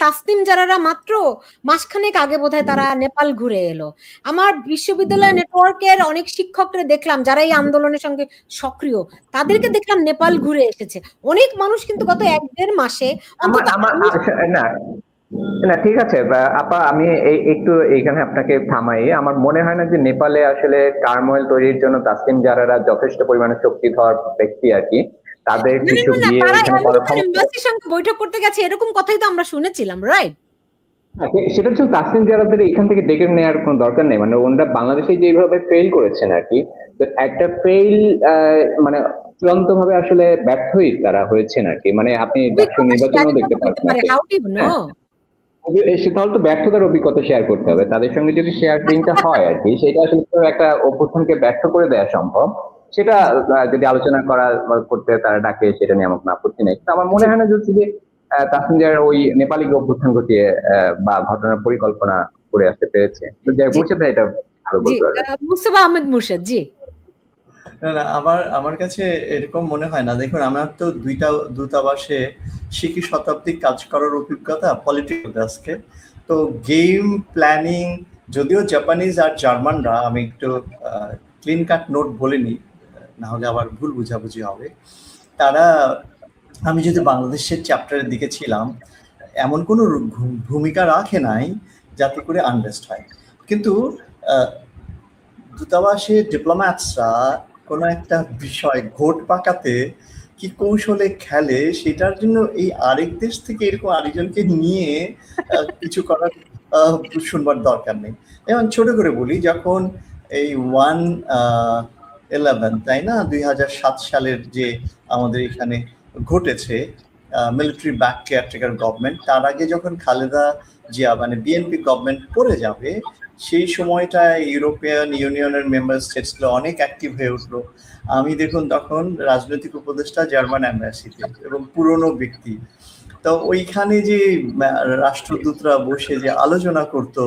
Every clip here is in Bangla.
তাসনিম জারারা মাত্র মাসখানেক আগে বোধহয় তারা নেপাল ঘুরে এলো। আমার বিশ্ববিদ্যালয় নেটওয়ার্কের অনেক শিক্ষকরা দেখলাম যারা এই আন্দোলনের সঙ্গে সক্রিয়, তাদেরকে দেখলাম নেপাল ঘুরে এসেছে। অনেক মানুষ কিন্তু গত 1-1.5 মাসে অন্তত না না ঠিক আছে আপা, আমি একটু এইখানে আপনাকে থামাই। আমার মনে হয় না যে নেপালে আসলে টার্মোয়েল তৈরির জন্য তাসনিম জারারা যথেষ্ট পরিমাণে শক্তিধর ব্যক্তি আর কি। তাদের কিছু গিয়ে ওইখানে এম্বাসির সঙ্গে বৈঠক করতে গেছে এরকম কথাই তো আমরা শুনেছিলাম, রাইট? সেটার জন্য তাসনিম জারাদের এখান থেকে ডেকে নেওয়ার কোনো দরকার নেই। মানে ওনারা বাংলাদেশে যেভাবে ফেল করেছেন আর কি, তো একটা ফেল মানে চূড়ান্ত ভাবে আসলে ব্যর্থই তারা হয়েছেন আর কি। মানে আপনি জাতীয় নির্বাচনেও দেখতে পাচ্ছেন তাহলে তো ব্যর্থতার অভিজ্ঞতা শেয়ার করতে হবে তাদের সঙ্গে। যদি শেয়ারিংটা হয় আর কি, সেটা আসলে একটা অভ্যুত্থানকে ব্যর্থ করে দেওয়া সম্ভব। সেটা যদি আলোচনা করতে তারা ডাকে, সেটা নিয়ে আমার কোনো আপত্তি নেই। আমার মনে হয় না যে তাসনিম জারা ওই নেপালি অভ্যুত্থান ঘটিয়ে বা ঘটনার পরিকল্পনা করে আসতে পেরেছে। তো যাই মুর্শেদ ভাই এটা ভালো বলতে পারবে। মুস্তাফা আহমেদ মুর্শেদ জি। না, আমার কাছে এরকম মনে হয় না। দেখুন, আমার তো 2টা দূতাবাসে শিকি শতাব্দী কাজ করার অভিজ্ঞতা পলিটিক্যাল ডেস্কে। তো গেম প্ল্যানিং, যদিও জাপানিজ আর জার্মানরা, আমি একটু ক্লিন কাট নোট বলিনি, না হলে আবার ভুল বুঝাবুঝি হবে, তারা, আমি যদি বাংলাদেশের চ্যাপ্টারের দিকে ছিলাম, এমন কোনো ভূমিকা রাখে নাই যাতে করে আনরেস্ট হয়। কিন্তু দূতাবাসের ডিপ্লোম্যাটসরা কোনো একটা বিষয় ঘোট পাকাতে কি কৌশলে খেলে, সেটার জন্য এই আরেক দেশ থেকে এরকম আরেকজনকে নিয়ে কিছু করার শুনবার দরকার নেই। যেমন ছোট করে বলি, যখন এই 1/11 তাই না, 2007 সালের যে আমাদের এখানে ঘটেছে মিলিটারি ব্যাক কেয়ারটেকার গভর্নমেন্ট, তার আগে যখন খালেদা জিয়া মানে বিএনপি গভর্নমেন্ট পড়ে যাবে, সেই সময়টায় ইউরোপিয়ান ইউনিয়নের মেম্বার স্টেটসগুলো অনেক অ্যাক্টিভ হয়ে উঠলো। আমি দেখুন তখন রাজনৈতিক উপদেষ্টা জার্মান অ্যাম্বাসিতে এবং পুরনো ব্যক্তি। তো ওইখানে যে রাষ্ট্রদূতরা বসে যে আলোচনা করত,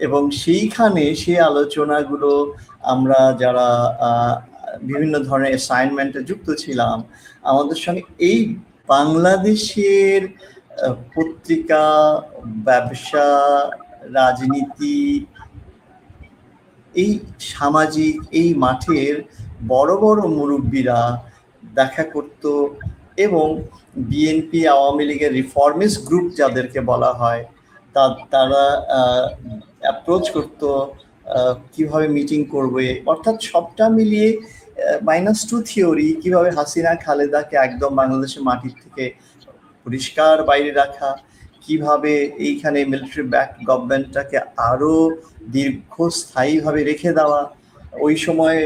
এবং সেইখানে সেই আলোচনাগুলো আমরা যারা বিভিন্ন ধরনের অ্যাসাইনমেন্টে যুক্ত ছিলাম, আমাদের সঙ্গে এই বাংলাদেশের পত্রিকা, ব্যবসা, রাজনীতি, এই সামাজিক এই মাঠের বড় বড় মুরব্বীরা দেখা করত, এবং বিএনপি আওয়ামী লীগের রিফর্মিস্ট গ্রুপ যাদেরকে বলা হয়, তারা অ্যাপ্রোচ করত কিভাবে মিটিং করবে, অর্থাৎ সবটা মিলিয়ে -2 থিওরি, কিভাবে হাসিনা খালেদাকে একদম বাংলাদেশের মাটির থেকে পরিষ্কার বাইরে রাখা, কিভাবে এইখানে মিলিটারি ব্যাক গভর্নমেন্টটাকে আরো দীর্ঘস্থায়ীভাবে রেখে দেওয়া। ওই সময়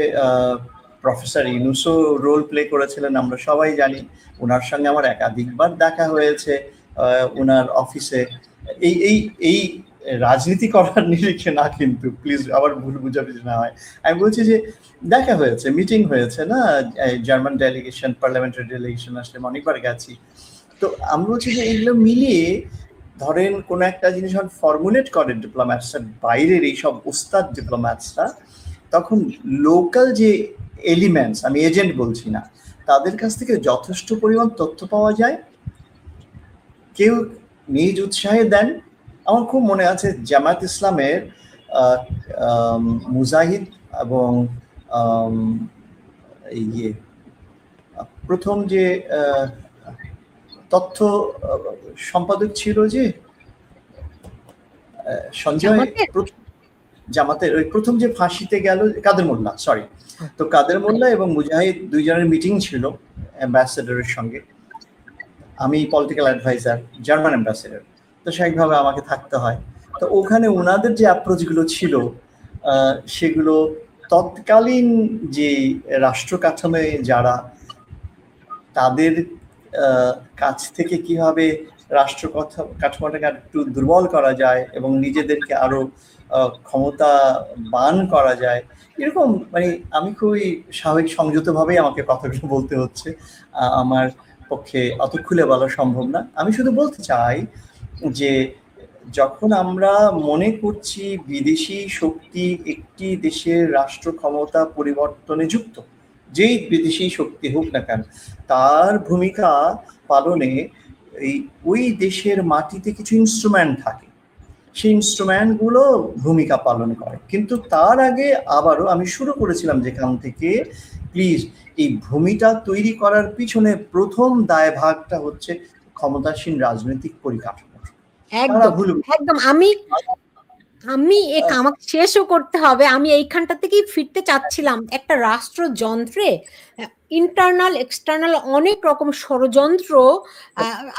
প্রফেসর ইউনূসও রোল প্লে করেছিলেন, আমরা সবাই জানি। ওনার সঙ্গে আমার একাধিকবার দেখা হয়েছে ওনার অফিসে। এই এই এই রাজনীতি করার নিরিখে না, কিন্তু প্লিজ আবার ভুল বুঝাবুঝি না হয়। আমি বলছি যে দেখা হয়েছে, মিটিং হয়েছে না, জার্মান ডেলিগেশন, পার্লামেন্টারি ডেলিগেশন আসলে অনেকবার গেছি। তো আমি বলছি যে এইগুলো মিলিয়ে ধরেন কোনো একটা জিনিস যখন ফর্মুলেট করে ডিপ্লোম্যাটসরা, বাইরের এইসব ওস্তাদ ডিপ্লোম্যাটসরা, তখন লোকাল যে এলিমেন্টস, আমি এজেন্ট বলছি না, তাদের কাছ থেকে যথেষ্ট পরিমাণ তথ্য পাওয়া যায়, কেউ নিজ উৎসাহে দেন। আমার খুব মনে আছে জামায়াত ইসলামের মুজাহিদ এবং প্রথম যে তথ্য সম্পাদক ছিল যে সঞ্জয়, জামাতের ওই প্রথম যে ফাঁসিতে গেল, কাদের মোল্লা, সরি, তো কাদের মোল্লা এবং মুজাহিদ দুইজনের মিটিং ছিল অ্যাম্বাসেডরের সঙ্গে। আমি পলিটিক্যাল অ্যাডভাইজার, জার্মান অ্যাম্বাসেডর, তো স্বাভাবিকভাবে আমাকে থাকতে হয়। তো ওখানে ওনাদের যে অ্যাপ্রোচগুলো ছিল, সেগুলো তৎকালীন যে রাষ্ট্র কাঠামোয় যারা, তাদের কাছ থেকে কিভাবে রাষ্ট্র কাঠামোটাকে একটু দুর্বল করা যায় এবং নিজেদেরকে আরো ক্ষমতাবান করা যায়, এরকম মানে আমি খুবই স্বাভাবিক সংযতভাবেই আমাকে কথাগুলো বলতে হচ্ছে। আমার পক্ষে অত খুলে বলা সম্ভব না। আমি শুধু বলতে চাই যে যখন আমরা মনে করছি বিদেশি শক্তি একটি দেশের রাষ্ট্র ক্ষমতা পরিবর্তনে যুক্ত, যেই বিদেশি শক্তি হোক না কেন, তার ভূমিকা পালনে ওই দেশের মাটিতে কিছু ইনস্ট্রুমেন্ট থাকে, সেই ইনস্ট্রুমেন্টগুলো ভূমিকা পালন করে। কিন্তু তার আগে আবারও আমি শুরু করেছিলাম যেখান থেকে, প্লিজ এই ভূমিটা তৈরি করার পিছনে প্রথম দায়ভাগটা হচ্ছে ক্ষমতাসীন রাজনৈতিক পরিকাঠামো। একদম একদম। আমি আমাকে শেষও করতে হবে। আমি এইখানটা থেকেই ফিরতে চাচ্ছিলাম। একটা রাষ্ট্রযন্ত্রে ইন্টারনাল এক্সটার্নাল অনেক রকম ষড়যন্ত্র,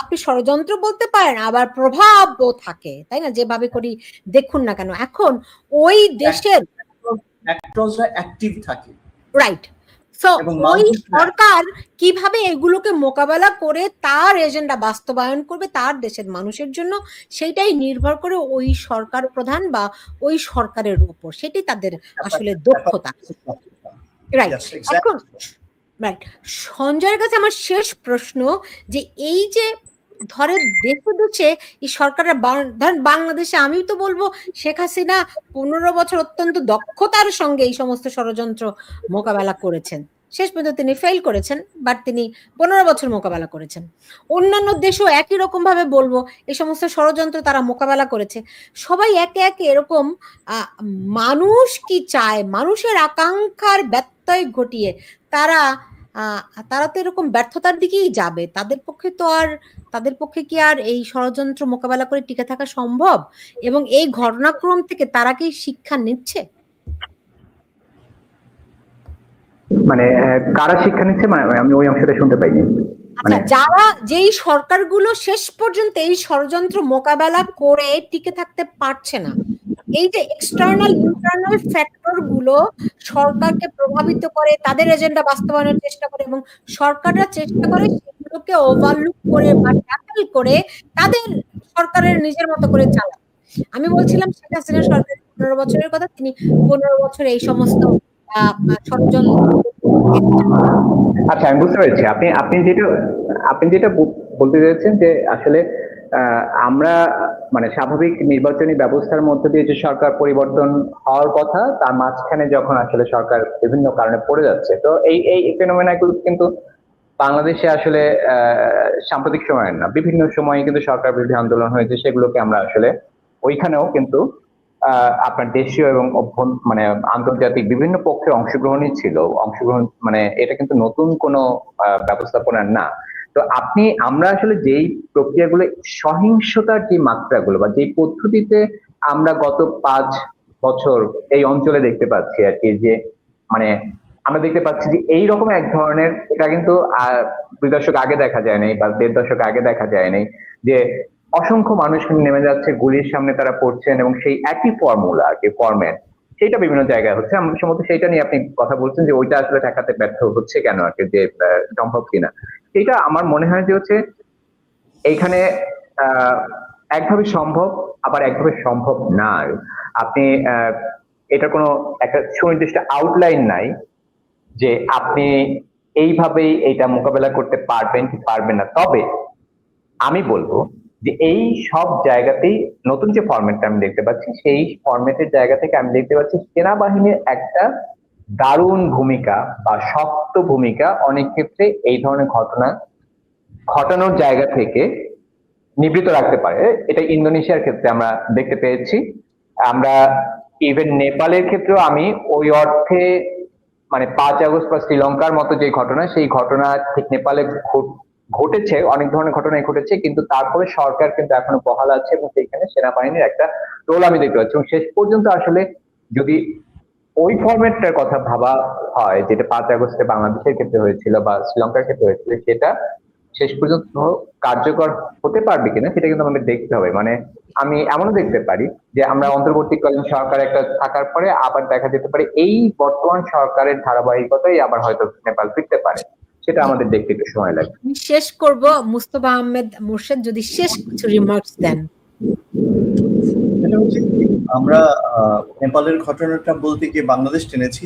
আপনি ষড়যন্ত্র বলতে পারেন, আবার প্রভাবও থাকে, তাই না? যেভাবে করি দেখুন না কেন, এখন ওই দেশের অ্যাক্টিভ থাকে, রাইট। সো ওই সরকার কিভাবে এগুলোকে মোকাবেলা করে তার এজেন্ডা বাস্তবায়ন করবে তার দেশের মানুষের জন্য, সেটাই নির্ভর করে ওই সরকার প্রধান বা ওই সরকারের উপর। সেটাই তাদের আসলে দক্ষতা। রাইট। এখন রাইট, সঞ্জয়ের কাছে আমার শেষ প্রশ্ন, যে এই যে ধরে দেশে দেশে এই সরকারের, ধরেন বাংলাদেশে আমি তো বলবো শেখ হাসিনা 15 বছর অত্যন্ত দক্ষতার সঙ্গে এই সমস্ত ষড়যন্ত্র মোকাবেলা করেছেন। শেষ পর্যন্ত তিনি ফেল করেছেন, বাট তিনি 15 বছর মোকাবেলা করেছেন। অন্যান্য দেশও একই রকম ভাবে বলবো এই সমস্ত ষড়যন্ত্র তারা মোকাবেলা করেছে। সবাই একে একে এরকম মানুষ কি চায়, মানুষের আকাঙ্ক্ষার ব্যত্যয় ঘটিয়ে তারা তো এরকম ব্যর্থতার দিকেই যাবে। তাদের পক্ষে কি আর এই ষড়যন্ত্র মোকাবেলা করে টিকে থাকা সম্ভব? এবং এই ঘটনাক্রম থেকে তারা কি শিক্ষা নিচ্ছে? মানে কারা শিক্ষা নিচ্ছে, মানে আমি ওই অংশটা শুনতে পাইনি। আচ্ছা, যারা যেই সরকারগুলো শেষ পর্যন্ত এই ষড়যন্ত্র মোকাবেলা করে টিকে থাকতে পারছে না, এই যে এক্সটার্নাল ইন্টারনাল ফ্যাক্টর গুলো সরকারকে প্রভাবিত করে, তাদের এজেন্ডা বাস্তবায়নের চেষ্টা করে, এবং সরকাররা চেষ্টা করে সেগুলোকে ওভারলুক করে বা ট্যাকল করে তাদের সরকারের নিজের মতো করে চালায়। আমি বলছিলাম শেখ হাসিনা সরকারের 15 বছরের কথা, তিনি 15 বছর এই সমস্ত ষড়যন্ত্র। আচ্ছা, আমি বুঝতে পেরেছি আপনি যেটা বলতে চাইছেন, যে আসলে আমরা মানে স্বাভাবিক নির্বাচনী ব্যবস্থার মধ্যে দিয়ে যে সরকার পরিবর্তন হওয়ার কথা, তার মাঝখানে যখন আসলে সরকার বিভিন্ন কারণে পড়ে যাচ্ছে, তো এই ফেনোমেনাগুলো কিন্তু বাংলাদেশে আসলে সাম্প্রতিক সময়ের না, বিভিন্ন সময়ে কিন্তু সরকার বিরোধী আন্দোলন হয়েছে, সেগুলোকে আমরা আসলে ওইখানেও কিন্তু আপনার দেশীয় এবং মানে আন্তর্জাতিক বিভিন্ন পক্ষের অংশগ্রহণই ছিল। মানে এটা কিন্তু নতুন কোনো ব্যবস্থাপনা না। তো আমরা আসলে যেই প্রক্রিয়াগুলো, সহিংসতার যে মাত্রাগুলো বা যেই পদ্ধতিতে আমরা গত 5 বছর এই অঞ্চলে দেখতে পাচ্ছি আর কি, যে মানে আমরা দেখতে পাচ্ছি যে এইরকম এক ধরনের, এটা কিন্তু 2 দশক আগে দেখা যায় নাই বা 1.5 দশক আগে দেখা যায় নাই, যে অসংখ্য মানুষ নেমে যাচ্ছে, গুলির সামনে তারা পড়ছেন, এবং সেই একই ফর্মুলা আর কি, ফরম্যাট, সেটা বিভিন্ন জায়গায় হচ্ছে। আমার সম্ভবত সেইটা নিয়ে আপনি কথা বলছেন, যে ওইটা আসলে ঠেকাতে ব্যর্থ হচ্ছে কেন আর কি, যে সম্ভব কিনা। এটা আমার মনে হয় যে হচ্ছে এইখানে একভাবে সম্ভব, আবার একভাবে সম্ভব না। আপনি এটা কোনো একটা সুনির্দিষ্ট আউটলাইন নাই যে আপনি এইভাবেই এটা মোকাবেলা করতে পারবেন কি পারবেন না। তবে আমি বলবো যে এই সব জায়গাতেই নতুন যে ফরম্যাটটা আমি দেখতে পাচ্ছি, সেই ফরম্যাটের জায়গা থেকে আমি দেখতে পাচ্ছি সেনাবাহিনীর একটা দারুণ ভূমিকা বা শক্ত ভূমিকা অনেক ক্ষেত্রে এই ধরনের ঘটনা ঘটানোর জায়গা থেকে নিবৃত রাখতে পারে। এটা ইন্দোনেশিয়ার ক্ষেত্রে আমরা দেখতে পেয়েছি, আমরা ইভেন নেপালের ক্ষেত্রেও আমি ওই অর্থে, মানে 5 আগস্ট বা শ্রীলঙ্কার মতো যে ঘটনা, সেই ঘটনা ঠিক নেপালে ঘটেছে, অনেক ধরনের ঘটনাই ঘটেছে, কিন্তু তারপরে সরকার কিন্তু এখনো বহাল আছে, এবং সেইখানে সেনাবাহিনীর একটা রোল আমি দেখতে পাচ্ছি। এবং শেষ পর্যন্ত আসলে যদি ওই ফরম্যাটটার কথা ভাবা হয়, যেটা 5 আগস্টে বাংলাদেশের ক্ষেত্রে হয়েছিল বা শ্রীলঙ্কার ক্ষেত্রে হয়েছিল, সেটা শেষ পর্যন্ত কার্যকর হতে পারবে কিনা সেটা কিন্তু আমাদের দেখতে হবে। মানে আমি এমনও দেখতে পারি যে আমরা অন্তর্বর্তীকালীন সরকার একটা থাকার পরে আবার দেখা যেতে পারে এই বর্তমান সরকারের ধারাবাহিকতাই আবার হয়তো নেপাল ফিরতে পারে, সেটা আমাদের দেখতে একটু সময় লাগবে। শেষ করব, মুস্তফা আহমেদ মোর্শেদ যদি শেষ কিছু রিমার্কস দেন। আমরা নেপালের ঘটনাটা বলতে গিয়ে বাংলাদেশ টেনেছি।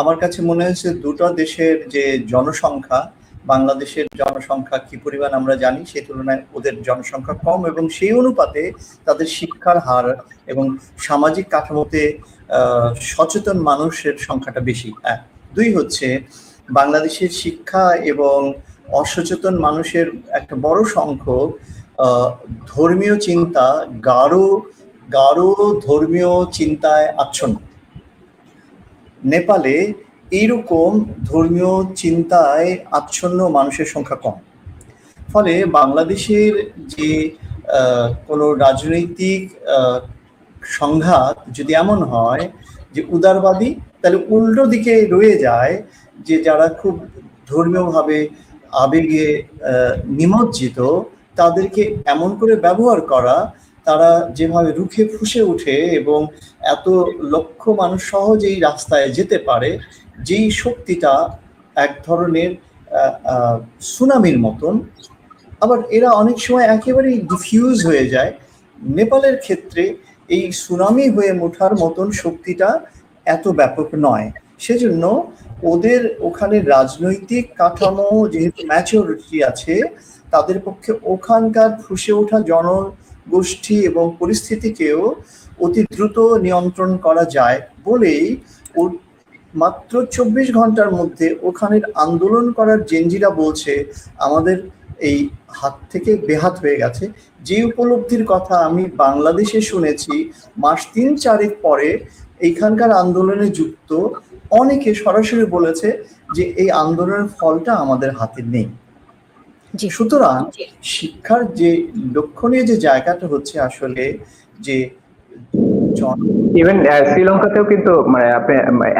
আমার কাছে মনে হয়েছে দুটো দেশের যে জনসংখ্যা, বাংলাদেশের জনসংখ্যা কি পরিমাণ আমরা জানি, সেই তুলনায় ওদের জনসংখ্যা কম, এবং সেই অনুপাতে তাদের শিক্ষার হার এবং সামাজিক কাঠামোতে সচেতন মানুষের সংখ্যাটা বেশি। 2 হচ্ছে বাংলাদেশের শিক্ষা এবং অসচেতন মানুষের একটা বড় সংখ্যক ধর্মীয় চিন্তা গাঢ় ধর্মীয় চিন্তায় আচ্ছন্ন। নেপালে এইরকম ধর্মীয় চিন্তায় আচ্ছন্ন মানুষের সংখ্যা কম। ফলে বাংলাদেশের যে কোনো রাজনৈতিক সংঘাত যদি এমন হয় যে উদারবাদী, তাহলে উল্টো দিকে রয়ে যায় যে যারা খুব ধর্মীয়ভাবে আবেগে নিমজ্জিত, তাদেরকে এমন করে ব্যবহার করা, তারা যেভাবে রুখে ফুঁসে ওঠে এবং এত লক্ষ মানুষ সহজেই রাস্তায় যেতে পারে, যেই শক্তিটা এক ধরনের সুনামির মতন, আবার এরা অনেক সময় একেবারেই ডিফিউজ হয়ে যায়। নেপালের ক্ষেত্রে এই সুনামি হয়ে ওঠার মতন শক্তিটা এত ব্যাপক নয়, সেজন্য ওদের ওখানে রাজনৈতিক কাঠামো যেহেতু ম্যাচুরিটি আছে, তাদের পক্ষে ওখানকার ফুসে ওঠা জনগোষ্ঠী এবং পরিস্থিতিকেও অতি দ্রুত নিয়ন্ত্রণ করা যায় বলেই মাত্র 24 ঘন্টার মধ্যে ওখানের আন্দোলন করার জেনজিরা বলছে আমাদের এই হাত থেকে বেহাত হয়ে গেছে। যে উপলব্ধির কথা আমি বাংলাদেশে শুনেছি, মাস 3-4 পরে এইখানকার আন্দোলনে যুক্ত অনেকে সরাসরি বলেছে যে এই আন্দোলনের ফলটা আমাদের হাতে নেই। সুতরাং শিক্ষার যে লক্ষণীয় যে জায়গাটা হচ্ছে আসলে যে ইভেন শ্রীলঙ্কাতেও কিন্তু মানে আপনি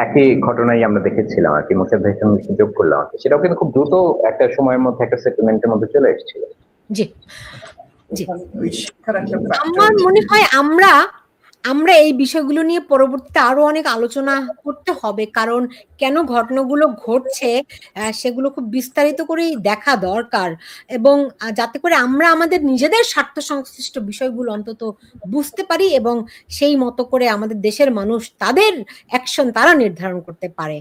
একই ঘটনাই আমরা দেখেছিলাম আর কি, মুসাদ ভাইয়ের সঙ্গে যোগ করলাম, সেটাও কিন্তু খুব দ্রুত একটা সময়ের মধ্যে একটা সেটেলমেন্টের মধ্যে চলে এসেছিল। জি জি, আমার মনে হয় আমরা এই বিষয়গুলো নিয়ে পরবর্তীতে আরো অনেক আলোচনা করতে হবে, কারণ কেন ঘটনাগুলো ঘটছে সেগুলো খুব বিস্তারিত করেই দেখা দরকার, এবং যাতে করে আমরা আমাদের নিজেদের স্বার্থ সংশ্লিষ্ট বিষয়গুলো অন্তত বুঝতে পারি এবং সেই মতো করে আমাদের দেশের মানুষ তাদের অ্যাকশন তারা নির্ধারণ করতে পারে।